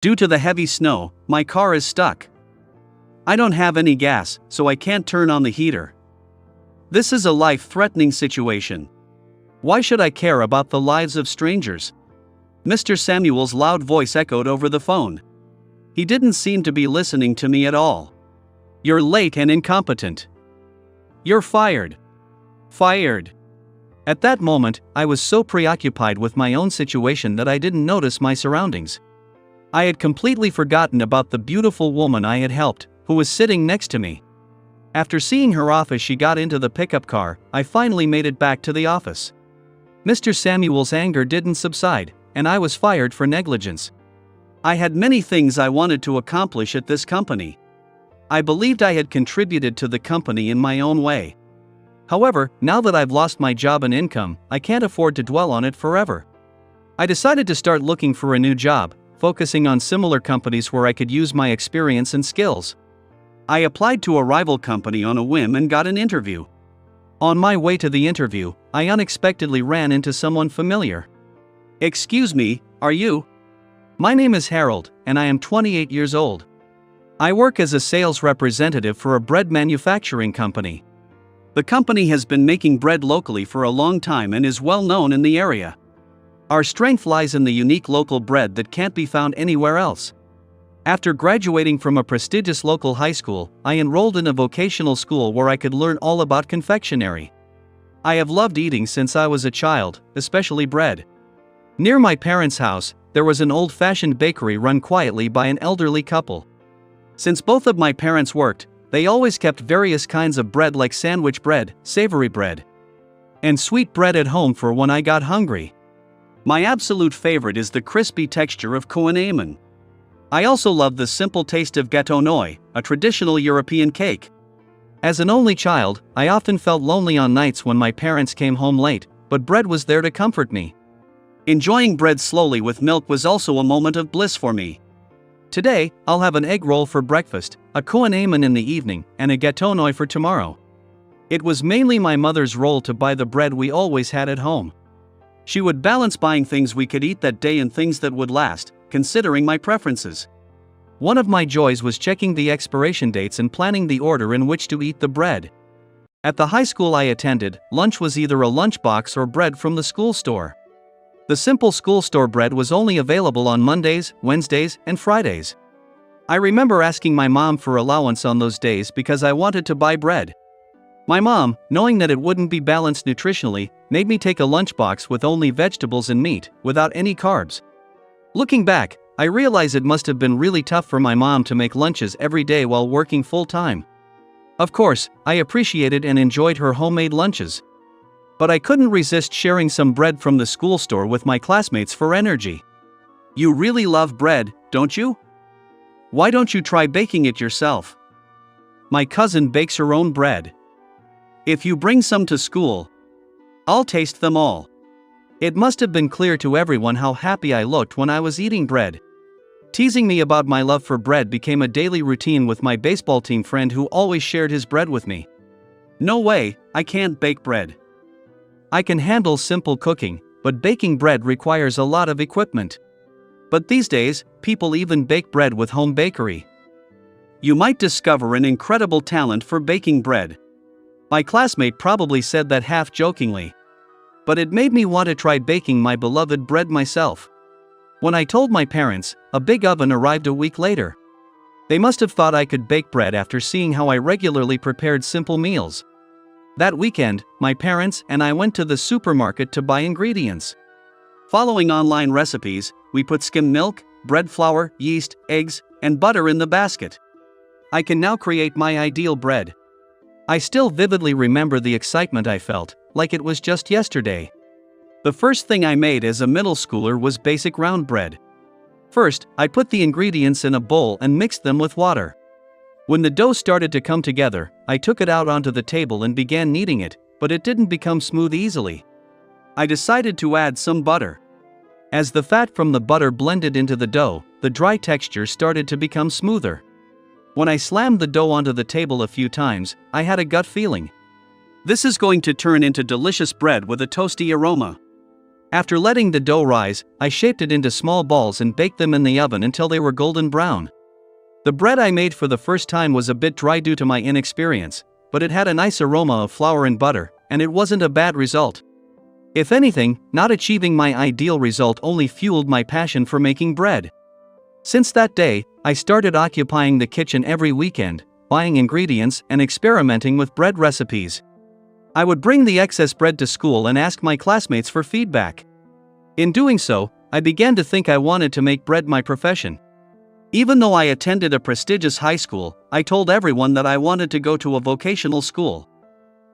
Due to the heavy snow, my car is stuck. I don't have any gas, so I can't turn on the heater. This is a life-threatening situation. Why should I care about the lives of strangers? Mr. Samuel's loud voice echoed over the phone. He didn't seem to be listening to me at all. You're late and incompetent. You're fired. Fired. At that moment, I was so preoccupied with my own situation that I didn't notice my surroundings. I had completely forgotten about the beautiful woman I had helped, who was sitting next to me. After seeing her off as she got into the pickup car, I finally made it back to the office. Mr. Samuel's anger didn't subside, and I was fired for negligence. I had many things I wanted to accomplish at this company. I believed I had contributed to the company in my own way. However, now that I've lost my job and income, I can't afford to dwell on it forever. I decided to start looking for a new job, focusing on similar companies where I could use my experience and skills. I applied to a rival company on a whim and got an interview. On my way to the interview, I unexpectedly ran into someone familiar. "Excuse me, are you?" "My name is Harold, and I am 28 years old. I work as a sales representative for a bread manufacturing company. The company has been making bread locally for a long time and is well known in the area. Our strength lies in the unique local bread that can't be found anywhere else. After graduating from a prestigious local high school, I enrolled in a vocational school where I could learn all about confectionery. I have loved eating since I was a child, especially bread. Near my parents' house, there was an old-fashioned bakery run quietly by an elderly couple. Since both of my parents worked, they always kept various kinds of bread like sandwich bread, savory bread, and sweet bread at home for when I got hungry. My absolute favorite is the crispy texture of Koen-Amen. I also love the simple taste of gâteau noi, a traditional European cake. As an only child, I often felt lonely on nights when my parents came home late, but bread was there to comfort me. Enjoying bread slowly with milk was also a moment of bliss for me. Today, I'll have an egg roll for breakfast, a Koen-Amen in the evening, and a gâteau noi for tomorrow. It was mainly my mother's role to buy the bread we always had at home. She would balance buying things we could eat that day and things that would last, considering my preferences. One of my joys was checking the expiration dates and planning the order in which to eat the bread. At the high school I attended, lunch was either a lunchbox or bread from the school store. The simple school store bread was only available on Mondays, Wednesdays, and Fridays. I remember asking my mom for allowance on those days because I wanted to buy bread. My mom, knowing that it wouldn't be balanced nutritionally, made me take a lunchbox with only vegetables and meat, without any carbs. Looking back, I realize it must have been really tough for my mom to make lunches every day while working full-time. Of course, I appreciated and enjoyed her homemade lunches. But I couldn't resist sharing some bread from the school store with my classmates for energy. You really love bread, don't you? Why don't you try baking it yourself? My cousin bakes her own bread. If you bring some to school, I'll taste them all. It must have been clear to everyone how happy I looked when I was eating bread. Teasing me about my love for bread became a daily routine with my baseball team friend who always shared his bread with me. No way, I can't bake bread. I can handle simple cooking, but baking bread requires a lot of equipment. But these days, people even bake bread with home bakery. You might discover an incredible talent for baking bread. My classmate probably said that half-jokingly. But it made me want to try baking my beloved bread myself. When I told my parents, a big oven arrived a week later. They must have thought I could bake bread after seeing how I regularly prepared simple meals. That weekend, my parents and I went to the supermarket to buy ingredients. Following online recipes, we put skim milk, bread flour, yeast, eggs, and butter in the basket. I can now create my ideal bread. I still vividly remember the excitement I felt, like it was just yesterday. The first thing I made as a middle schooler was basic round bread. First, I put the ingredients in a bowl and mixed them with water. When the dough started to come together, I took it out onto the table and began kneading it, but it didn't become smooth easily. I decided to add some butter. As the fat from the butter blended into the dough, the dry texture started to become smoother. When I slammed the dough onto the table a few times, I had a gut feeling. This is going to turn into delicious bread with a toasty aroma. After letting the dough rise, I shaped it into small balls and baked them in the oven until they were golden brown. The bread I made for the first time was a bit dry due to my inexperience, but it had a nice aroma of flour and butter, and it wasn't a bad result. If anything, not achieving my ideal result only fueled my passion for making bread. Since that day, I started occupying the kitchen every weekend, buying ingredients and experimenting with bread recipes. I would bring the excess bread to school and ask my classmates for feedback. In doing so, I began to think I wanted to make bread my profession. Even though I attended a prestigious high school, I told everyone that I wanted to go to a vocational school.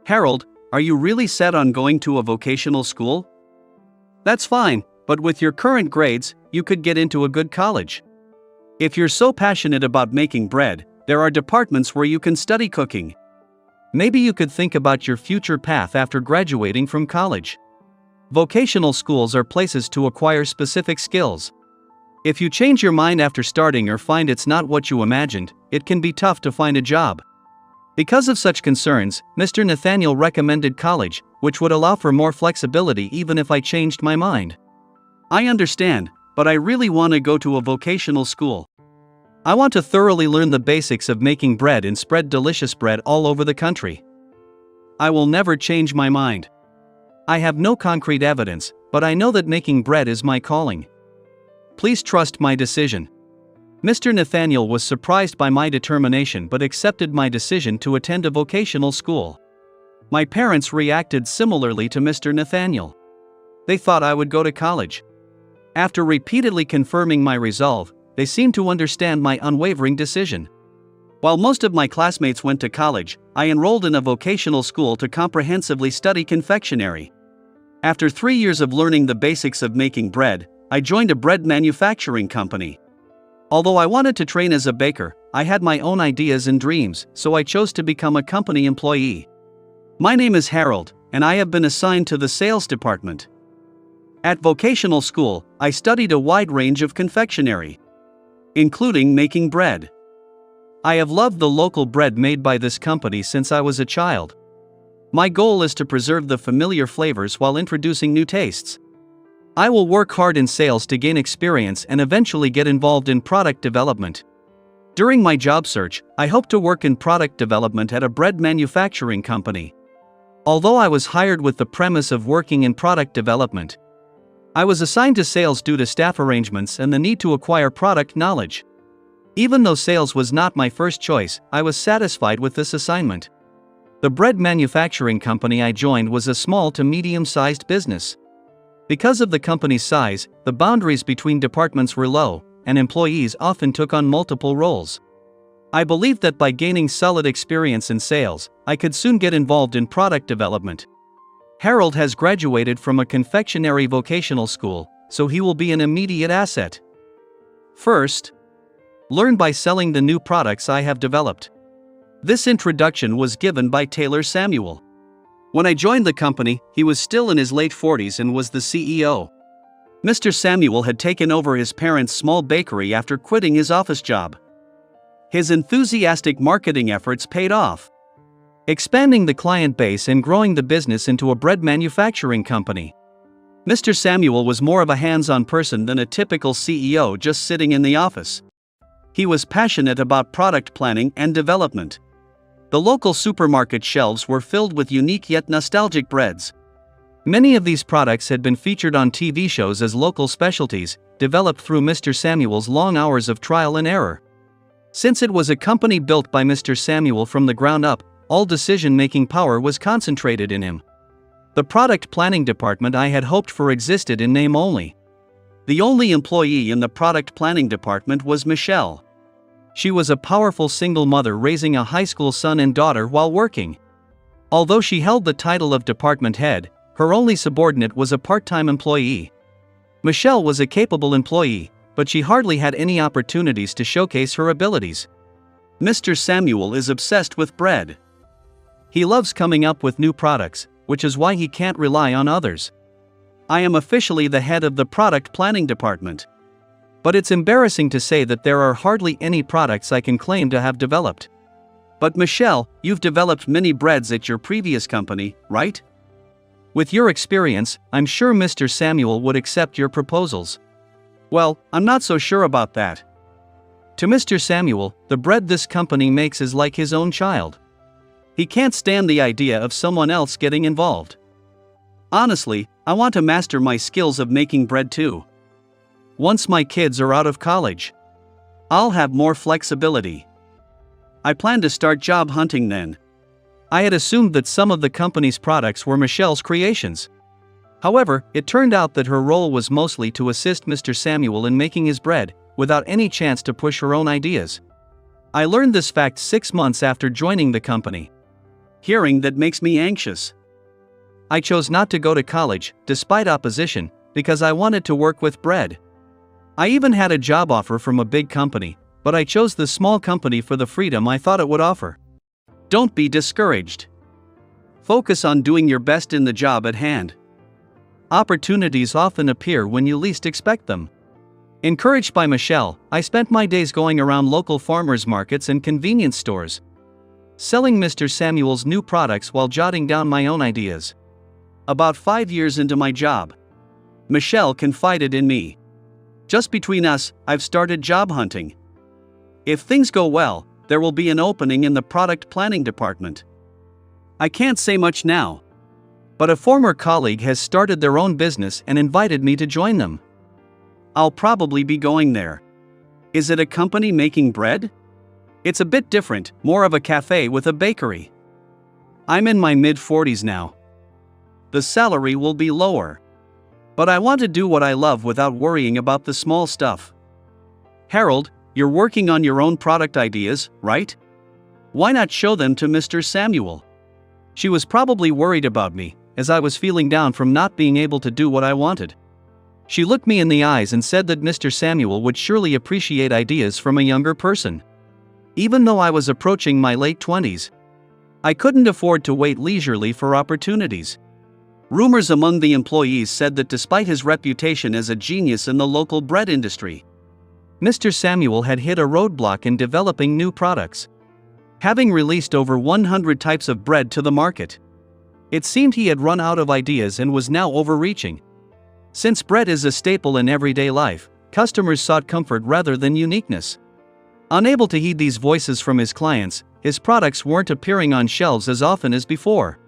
"Harold, are you really set on going to a vocational school?" "That's fine, but with your current grades, you could get into a good college. If you're so passionate about making bread, there are departments where you can study cooking. Maybe you could think about your future path after graduating from college. Vocational schools are places to acquire specific skills. If you change your mind after starting or find it's not what you imagined, it can be tough to find a job." Because of such concerns, Mr. Nathaniel recommended college, which would allow for more flexibility even if I changed my mind. "I understand, but I really want to go to a vocational school. I want to thoroughly learn the basics of making bread and spread delicious bread all over the country. I will never change my mind. I have no concrete evidence, but I know that making bread is my calling. Please trust my decision." Mr. Nathaniel was surprised by my determination but accepted my decision to attend a vocational school. My parents reacted similarly to Mr. Nathaniel. They thought I would go to college. After repeatedly confirming my resolve, they seemed to understand my unwavering decision. While most of my classmates went to college, I enrolled in a vocational school to comprehensively study confectionery. After 3 years of learning the basics of making bread, I joined a bread manufacturing company. Although I wanted to train as a baker, I had my own ideas and dreams, so I chose to become a company employee. My name is Harold, and I have been assigned to the sales department. At vocational school, I studied a wide range of confectionery, including making bread. I have loved the local bread made by this company since I was a child. My goal is to preserve the familiar flavors while introducing new tastes. I will work hard in sales to gain experience and eventually get involved in product development. During my job search, I hope to work in product development at a bread manufacturing company. Although I was hired with the premise of working in product development, I was assigned to sales due to staff arrangements and the need to acquire product knowledge. Even though sales was not my first choice, I was satisfied with this assignment. The bread manufacturing company I joined was a small to medium-sized business. Because of the company's size, the boundaries between departments were low, and employees often took on multiple roles. I believed that by gaining solid experience in sales, I could soon get involved in product development. Harold has graduated from a confectionery vocational school, so he will be an immediate asset. First, learn by selling the new products I have developed. This introduction was given by Taylor Samuel. When I joined the company, he was still in his late 40s and was the CEO. Mr. Samuel had taken over his parents' small bakery after quitting his office job. His enthusiastic marketing efforts paid off, expanding the client base and growing the business into a bread manufacturing company. Mr. Samuel was more of a hands-on person than a typical CEO just sitting in the office. He was passionate about product planning and development. The local supermarket shelves were filled with unique yet nostalgic breads. Many of these products had been featured on TV shows as local specialties, developed through Mr. Samuel's long hours of trial and error. Since it was a company built by Mr. Samuel from the ground up, all decision-making power was concentrated in him. The product planning department I had hoped for existed in name only. The only employee in the product planning department was Michelle. She was a powerful single mother raising a high school son and daughter while working. Although she held the title of department head, her only subordinate was a part-time employee. Michelle was a capable employee, but she hardly had any opportunities to showcase her abilities. Mr. Samuel is obsessed with bread. He loves coming up with new products, which is why he can't rely on others. I am officially the head of the product planning department. But it's embarrassing to say that there are hardly any products I can claim to have developed. But Michelle, you've developed many breads at your previous company, right? With your experience, I'm sure Mr. Samuel would accept your proposals. Well, I'm not so sure about that. To Mr. Samuel, the bread this company makes is like his own child. He can't stand the idea of someone else getting involved. Honestly, I want to master my skills of making bread too. Once my kids are out of college, I'll have more flexibility. I plan to start job hunting then. I had assumed that some of the company's products were Michelle's creations. However, it turned out that her role was mostly to assist Mr. Samuel in making his bread, without any chance to push her own ideas. I learned this fact 6 months after joining the company. Hearing that makes me anxious. I chose not to go to college, despite opposition, because I wanted to work with bread. I even had a job offer from a big company, but I chose the small company for the freedom I thought it would offer. Don't be discouraged. Focus on doing your best in the job at hand. Opportunities often appear when you least expect them. Encouraged by Michelle, I spent my days going around local farmers markets and convenience stores, selling Mr. Samuel's new products while jotting down my own ideas. About 5 years into my job, Michelle confided in me. Just between us, I've started job hunting. If things go well, there will be an opening in the product planning department. I can't say much now, but a former colleague has started their own business and invited me to join them. I'll probably be going there. Is it a company making bread? It's a bit different, more of a cafe with a bakery. I'm in my mid-40s now. The salary will be lower. But I want to do what I love without worrying about the small stuff. Harold, you're working on your own product ideas, right? Why not show them to Mr. Samuel? She was probably worried about me, as I was feeling down from not being able to do what I wanted. She looked me in the eyes and said that Mr. Samuel would surely appreciate ideas from a younger person. Even though I was approaching my late 20s, I couldn't afford to wait leisurely for opportunities. Rumors among the employees said that despite his reputation as a genius in the local bread industry, Mr. Samuel had hit a roadblock in developing new products. Having released over 100 types of bread to the market, it seemed he had run out of ideas and was now overreaching. Since bread is a staple in everyday life, customers sought comfort rather than uniqueness. Unable to heed these voices from his clients, his products weren't appearing on shelves as often as before.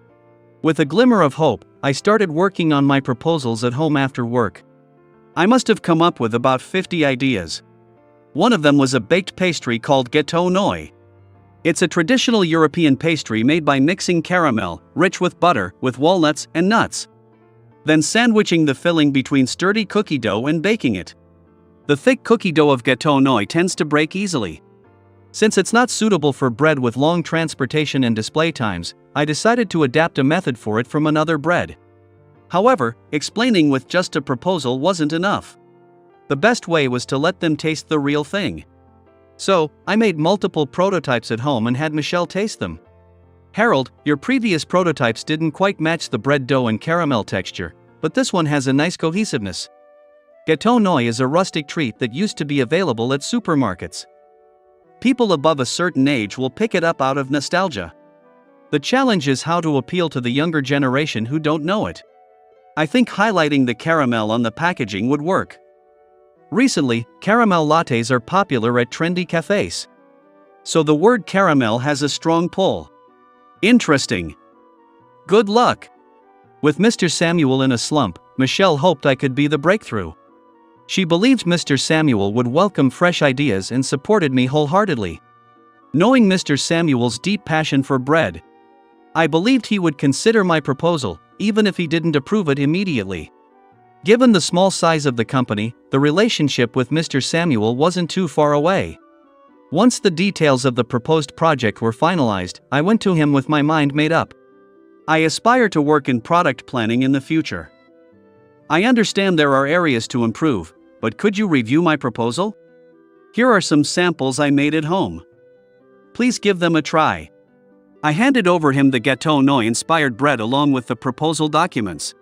With a glimmer of hope, I started working on my proposals at home after work. I must have come up with about 50 ideas. One of them was a baked pastry called gâteau nouilles. It's a traditional European pastry made by mixing caramel, rich with butter, with walnuts and nuts, then sandwiching the filling between sturdy cookie dough and baking it. The thick cookie dough of gâteau nouilles tends to break easily. Since it's not suitable for bread with long transportation and display times, I decided to adapt a method for it from another bread. However, explaining with just a proposal wasn't enough. The best way was to let them taste the real thing. So, I made multiple prototypes at home and had Michelle taste them. Harold, your previous prototypes didn't quite match the bread dough and caramel texture, but this one has a nice cohesiveness. Gâteau nouilles is a rustic treat that used to be available at supermarkets. People above a certain age will pick it up out of nostalgia. The challenge is how to appeal to the younger generation who don't know it. I think highlighting the caramel on the packaging would work. Recently, caramel lattes are popular at trendy cafes. So the word caramel has a strong pull. Interesting. Good luck. With Mr. Samuel in a slump, Michelle hoped I could be the breakthrough. She believed Mr. Samuel would welcome fresh ideas and supported me wholeheartedly. Knowing Mr. Samuel's deep passion for bread, I believed he would consider my proposal, even if he didn't approve it immediately. Given the small size of the company, the relationship with Mr. Samuel wasn't too far away. Once the details of the proposed project were finalized, I went to him with my mind made up. I aspire to work in product planning in the future. I understand there are areas to improve, but could you review my proposal? Here are some samples I made at home. Please give them a try. I handed over him the gâteau nouilles inspired bread along with the proposal documents.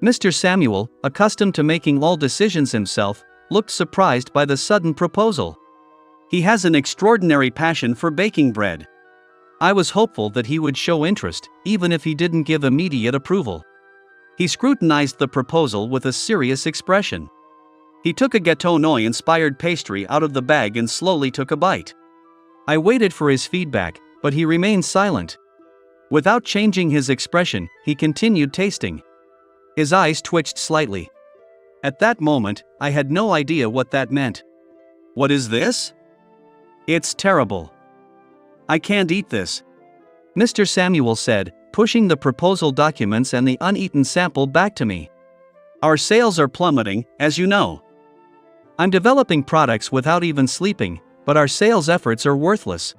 Mr. Samuel, accustomed to making all decisions himself, looked surprised by the sudden proposal. He has an extraordinary passion for baking bread. I was hopeful that he would show interest, even if he didn't give immediate approval. He scrutinized the proposal with a serious expression. He took a Gâteau Noi-inspired pastry out of the bag and slowly took a bite. I waited for his feedback, but he remained silent. Without changing his expression, he continued tasting. His eyes twitched slightly. At that moment, I had no idea what that meant. "What is this?" "It's terrible. I can't eat this," Mr. Samuel said, pushing the proposal documents and the uneaten sample back to me. "Our sales are plummeting, as you know. I'm developing products without even sleeping, but our sales efforts are worthless.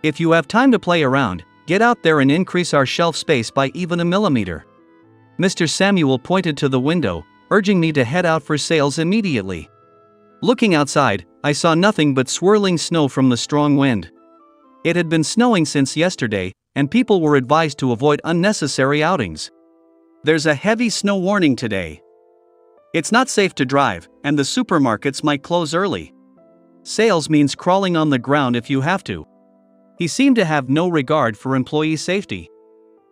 If you have time to play around, get out there and increase our shelf space by even a millimeter." Mr. Samuel pointed to the window, urging me to head out for sales immediately. Looking outside, I saw nothing but swirling snow from the strong wind. It had been snowing since yesterday, and people were advised to avoid unnecessary outings. There's a heavy snow warning today. It's not safe to drive, and the supermarkets might close early. Sales means crawling on the ground if you have to. He seemed to have no regard for employee safety.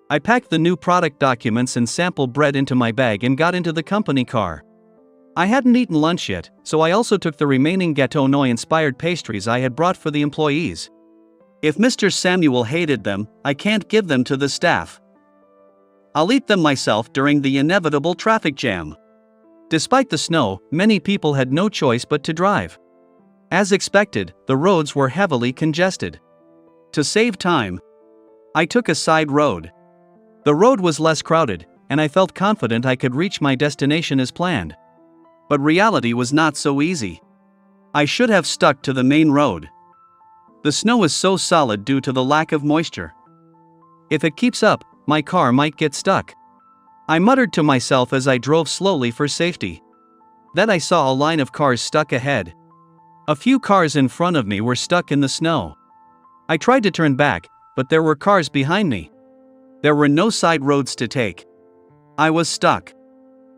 I packed the new product documents and sample bread into my bag and got into the company car. I hadn't eaten lunch yet, so I also took the remaining Gâteau Noi-inspired pastries I had brought for the employees. If Mr. Samuel hated them, I can't give them to the staff. I'll eat them myself during the inevitable traffic jam. Despite the snow, many people had no choice but to drive. As expected, the roads were heavily congested. To save time, I took a side road. The road was less crowded, and I felt confident I could reach my destination as planned. But reality was not so easy. I should have stuck to the main road. The snow is so solid due to the lack of moisture. If it keeps up, my car might get stuck. I muttered to myself as I drove slowly for safety. Then I saw a line of cars stuck ahead. A few cars in front of me were stuck in the snow. I tried to turn back, but there were cars behind me. There were no side roads to take. I was stuck.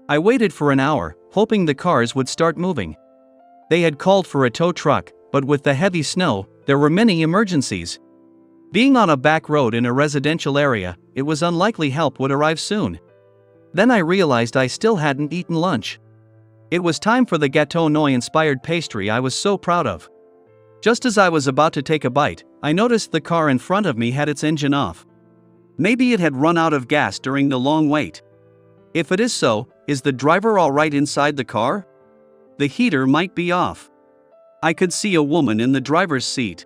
I waited for an hour, hoping the cars would start moving. They had called for a tow truck, but with the heavy snow, there were many emergencies. Being on a back road in a residential area, it was unlikely help would arrive soon. Then I realized I still hadn't eaten lunch. It was time for the Gâteau Noi-inspired pastry I was so proud of. Just as I was about to take a bite, I noticed the car in front of me had its engine off. Maybe it had run out of gas during the long wait. If it is so, is the driver all right inside the car? The heater might be off. I could see a woman in the driver's seat.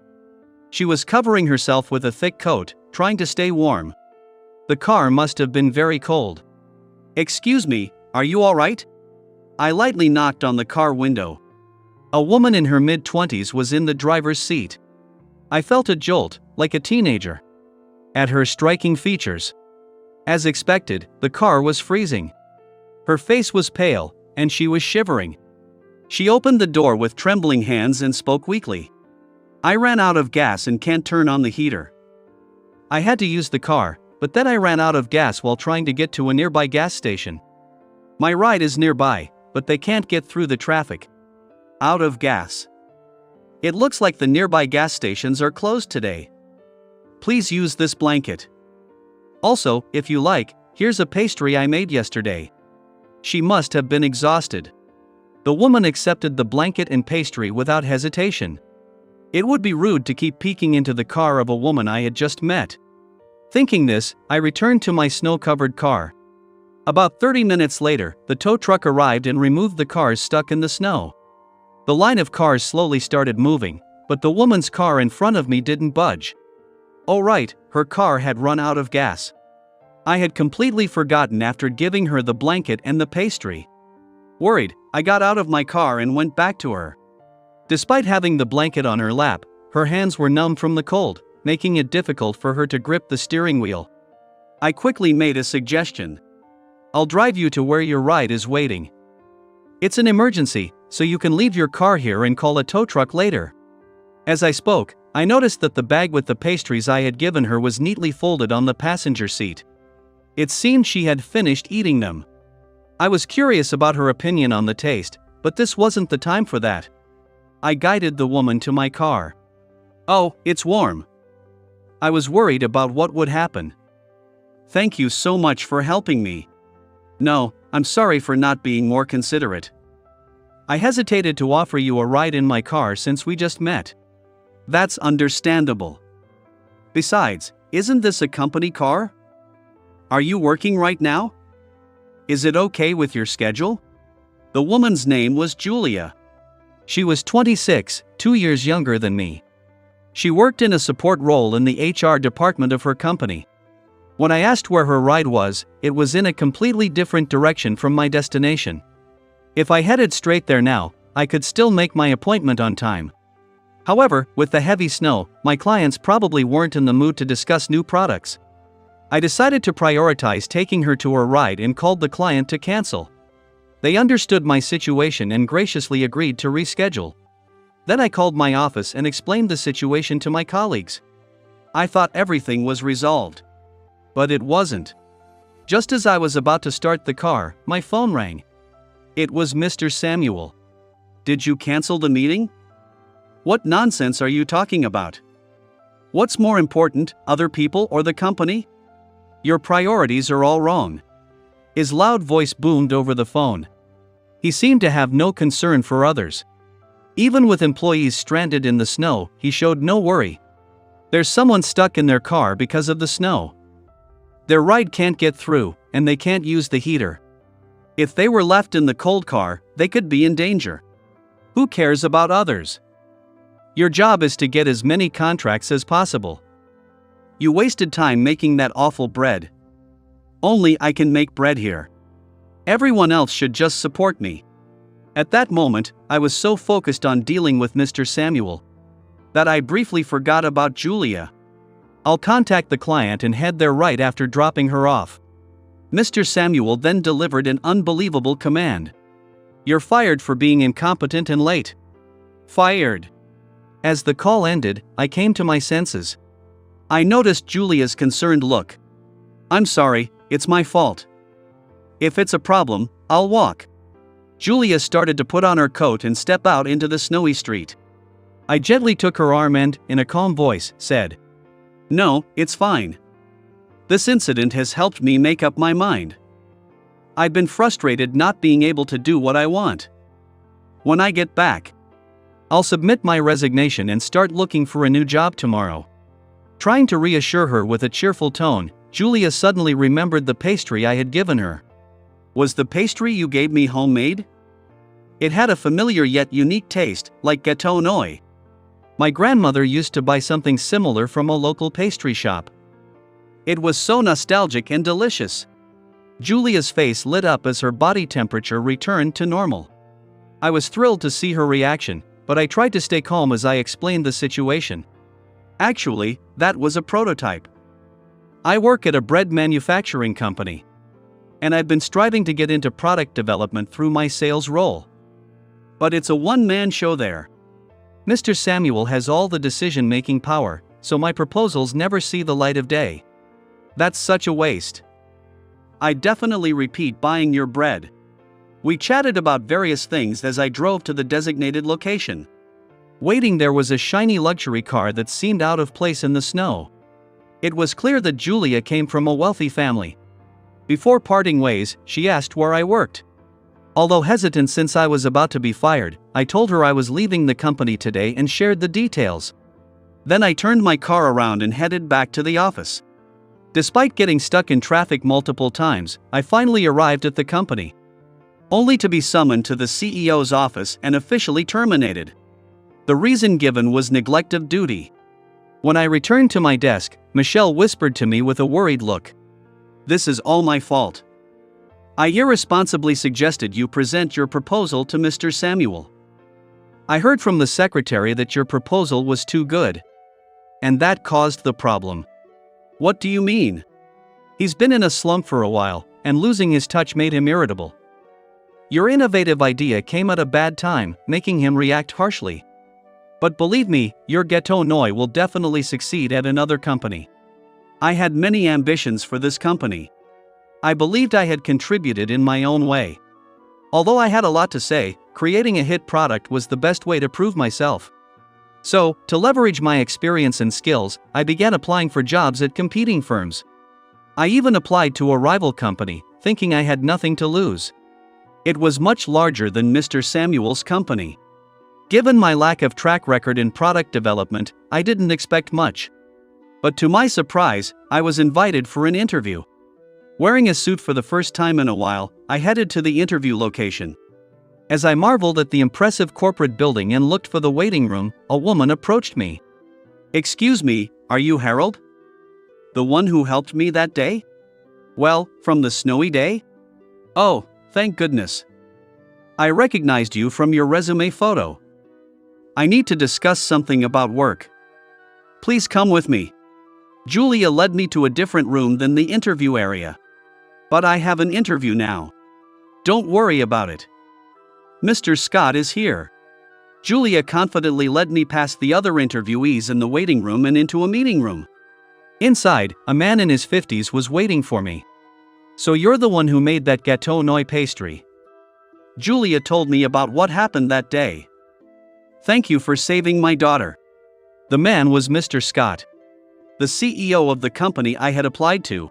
She was covering herself with a thick coat, trying to stay warm. The car must have been very cold. "Excuse me, are you all right?" I lightly knocked on the car window. A woman in her mid-20s was in the driver's seat. I felt a jolt, like a teenager. At her striking features. As expected, the car was freezing. Her face was pale, and she was shivering. She opened the door with trembling hands and spoke weakly. "I ran out of gas and can't turn on the heater." I had to use the car, but then I ran out of gas while trying to get to a nearby gas station. My ride is nearby, but they can't get through the traffic. Out of gas. It looks like the nearby gas stations are closed today. Please use this blanket. Also, if you like, here's a pastry I made yesterday. She must have been exhausted. The woman accepted the blanket and pastry without hesitation. It would be rude to keep peeking into the car of a woman I had just met. Thinking this, I returned to my snow-covered car. About 30 minutes later, the tow truck arrived and removed the cars stuck in the snow. The line of cars slowly started moving, but the woman's car in front of me didn't budge. Oh right, her car had run out of gas. I had completely forgotten after giving her the blanket and the pastry. Worried, I got out of my car and went back to her. Despite having the blanket on her lap, her hands were numb from the cold, making it difficult for her to grip the steering wheel. I quickly made a suggestion. "I'll drive you to where your ride is waiting. It's an emergency, so you can leave your car here and call a tow truck later." As I spoke, I noticed that the bag with the pastries I had given her was neatly folded on the passenger seat. It seemed she had finished eating them. I was curious about her opinion on the taste, but this wasn't the time for that. I guided the woman to my car. "Oh, it's warm." I was worried about what would happen. "Thank you so much for helping me." No, I'm sorry for not being more considerate. I hesitated to offer you a ride in my car since we just met. That's understandable. Besides, isn't this a company car? Are you working right now? Is it okay with your schedule? The woman's name was Julia. She was 26, 2 years younger than me. She worked in a support role in the HR department of her company. When I asked where her ride was, it was in a completely different direction from my destination. If I headed straight there now, I could still make my appointment on time. However, with the heavy snow, my clients probably weren't in the mood to discuss new products. I decided to prioritize taking her to her ride and called the client to cancel. They understood my situation and graciously agreed to reschedule. Then I called my office and explained the situation to my colleagues. I thought everything was resolved. But it wasn't. Just as I was about to start the car, my phone rang. It was Mr. Samuel. Did you cancel the meeting? What nonsense are you talking about? What's more important, other people or the company? Your priorities are all wrong. His loud voice boomed over the phone. He seemed to have no concern for others. Even with employees stranded in the snow, he showed no worry. There's someone stuck in their car because of the snow. Their ride can't get through, and they can't use the heater. If they were left in the cold car, they could be in danger. Who cares about others? Your job is to get as many contracts as possible. You wasted time making that awful bread. Only I can make bread here. Everyone else should just support me. At that moment, I was so focused on dealing with Mr. Samuel that I briefly forgot about Julia. I'll contact the client and head there right after dropping her off. Mr. Samuel then delivered an unbelievable command. You're fired for being incompetent and late. Fired. As the call ended, I came to my senses. I noticed Julia's concerned look. I'm sorry, it's my fault. If it's a problem, I'll walk. Julia started to put on her coat and step out into the snowy street. I gently took her arm and, in a calm voice, said, "No, it's fine. This incident has helped me make up my mind. I've been frustrated not being able to do what I want. When I get back, I'll submit my resignation and start looking for a new job tomorrow." Trying to reassure her with a cheerful tone, Julia suddenly remembered the pastry I had given her. Was the pastry you gave me homemade? It had a familiar yet unique taste, like gâteau noi. My grandmother used to buy something similar from a local pastry shop. It was so nostalgic and delicious. Julia's face lit up as her body temperature returned to normal. I was thrilled to see her reaction, but I tried to stay calm as I explained the situation. Actually, that was a prototype. I work at a bread manufacturing company, and I've been striving to get into product development through my sales role. But it's a one-man show there. Mr. Samuel has all the decision-making power, so my proposals never see the light of day. That's such a waste. I definitely repeat buying your bread. We chatted about various things as I drove to the designated location. Waiting there was a shiny luxury car that seemed out of place in the snow. It was clear that Julia came from a wealthy family. Before parting ways, she asked where I worked. Although hesitant since I was about to be fired, I told her I was leaving the company today and shared the details. Then I turned my car around and headed back to the office. Despite getting stuck in traffic multiple times, I finally arrived at the company, only to be summoned to the CEO's office and officially terminated. The reason given was neglect of duty. When I returned to my desk, Michelle whispered to me with a worried look, "This is all my fault. I irresponsibly suggested you present your proposal to Mr. Samuel. I heard from the secretary that your proposal was too good. And that caused the problem." "What do you mean?" "He's been in a slump for a while, and losing his touch made him irritable. Your innovative idea came at a bad time, making him react harshly. But believe me, your gâteau noi will definitely succeed at another company." I had many ambitions for this company. I believed I had contributed in my own way. Although I had a lot to say, creating a hit product was the best way to prove myself. So, to leverage my experience and skills, I began applying for jobs at competing firms. I even applied to a rival company, thinking I had nothing to lose. It was much larger than Mr. Samuel's company. Given my lack of track record in product development, I didn't expect much. But to my surprise, I was invited for an interview. Wearing a suit for the first time in a while, I headed to the interview location. As I marveled at the impressive corporate building and looked for the waiting room, a woman approached me. "Excuse me, are you Harold? The one who helped me that day? Well, from the snowy day? Oh, thank goodness. I recognized you from your resume photo. I need to discuss something about work. Please come with me." Julia led me to a different room than the interview area. "But I have an interview now. Don't worry about it. Mr. Scott is here." Julia confidently led me past the other interviewees in the waiting room and into a meeting room. Inside, a man in his 50s was waiting for me. "So you're the one who made that Gâteau Noi pastry?" Julia told me about what happened that day. "Thank you for saving my daughter." The man was Mr. Scott, the CEO of the company I had applied to.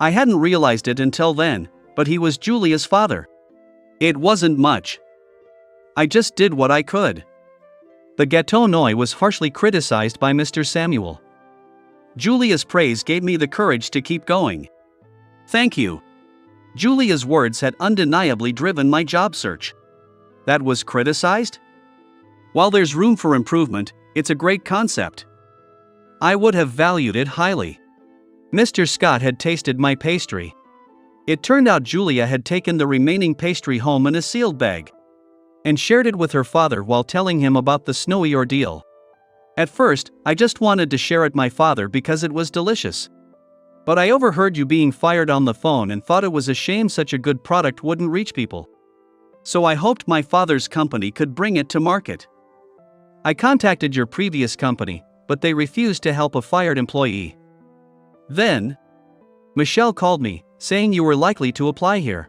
I hadn't realized it until then, but he was Julia's father. It wasn't much. I just did what I could. The Gâteau Noi was harshly criticized by Mr. Samuel. Julia's praise gave me the courage to keep going. "Thank you." Julia's words had undeniably driven my job search. That was criticized? While there's room for improvement, it's a great concept. I would have valued it highly. Mr. Scott had tasted my pastry. It turned out Julia had taken the remaining pastry home in a sealed bag and shared it with her father while telling him about the snowy ordeal. At first, I just wanted to share it my father because it was delicious. But I overheard you being fired on the phone and thought it was a shame such a good product wouldn't reach people. So I hoped my father's company could bring it to market. I contacted your previous company, but they refused to help a fired employee. Then, Michelle called me, saying you were likely to apply here.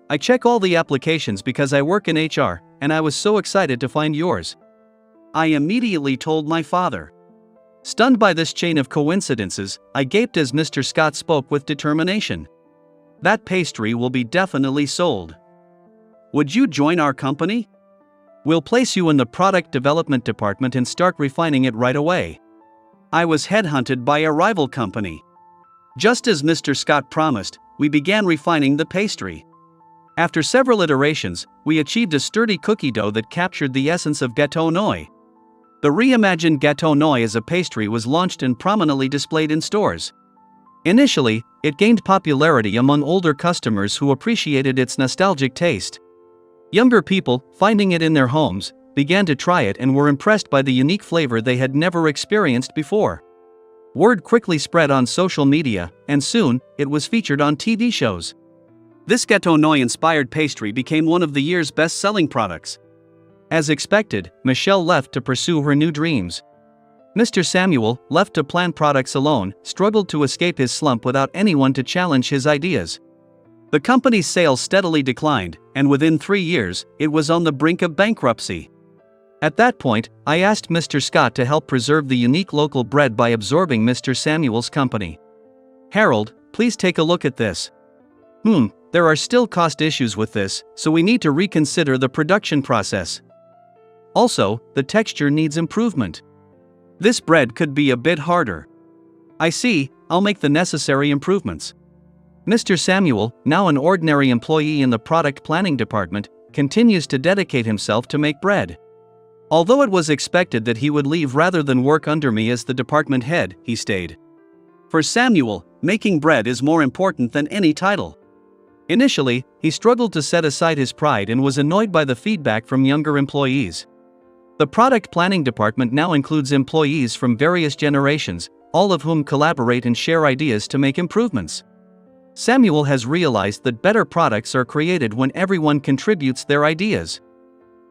I check all the applications because I work in HR, and I was so excited to find yours. I immediately told my father. Stunned by this chain of coincidences, I gaped as Mr. Scott spoke with determination. That pastry will be definitely sold. Would you join our company? We'll place you in the product development department and start refining it right away. I was headhunted by a rival company. Just as Mr. Scott promised, we began refining the pastry. After several iterations, we achieved a sturdy cookie dough that captured the essence of Gâteau Noi. The reimagined Gâteau Noi as a pastry was launched and prominently displayed in stores. Initially, it gained popularity among older customers who appreciated its nostalgic taste. Younger people, finding it in their homes, began to try it and were impressed by the unique flavor they had never experienced before. Word quickly spread on social media, and soon, it was featured on TV shows. This Gâteau Noi-inspired pastry became one of the year's best-selling products. As expected, Michelle left to pursue her new dreams. Mr. Samuel, left to plan products alone, struggled to escape his slump without anyone to challenge his ideas. The company's sales steadily declined, and within 3 years, it was on the brink of bankruptcy. At that point, I asked Mr. Scott to help preserve the unique local bread by absorbing Mr. Samuel's company. "Harold, please take a look at this. There are still cost issues with this, so we need to reconsider the production process. Also, the texture needs improvement. This bread could be a bit harder." "I see, I'll make the necessary improvements." Mr. Samuel, now an ordinary employee in the product planning department, continues to dedicate himself to make bread. Although it was expected that he would leave rather than work under me as the department head, he stayed. For Samuel, making bread is more important than any title. Initially, he struggled to set aside his pride and was annoyed by the feedback from younger employees. The product planning department now includes employees from various generations, all of whom collaborate and share ideas to make improvements. Samuel has realized that better products are created when everyone contributes their ideas.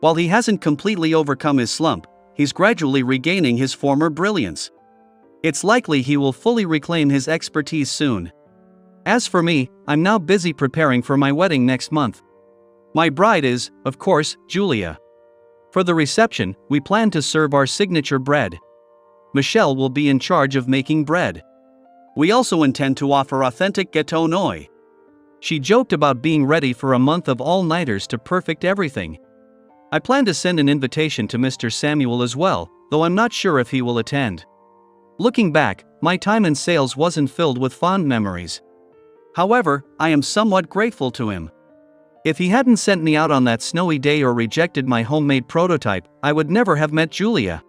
While he hasn't completely overcome his slump, he's gradually regaining his former brilliance. It's likely he will fully reclaim his expertise soon. As for me, I'm now busy preparing for my wedding next month. My bride is, of course, Julia. For the reception, we plan to serve our signature bread. Michelle will be in charge of making bread. We also intend to offer authentic gâteau noi. She joked about being ready for a month of all-nighters to perfect everything. I plan to send an invitation to Mr. Samuel as well, though I'm not sure if he will attend. Looking back, my time in sales wasn't filled with fond memories. However, I am somewhat grateful to him. If he hadn't sent me out on that snowy day or rejected my homemade prototype, I would never have met Julia.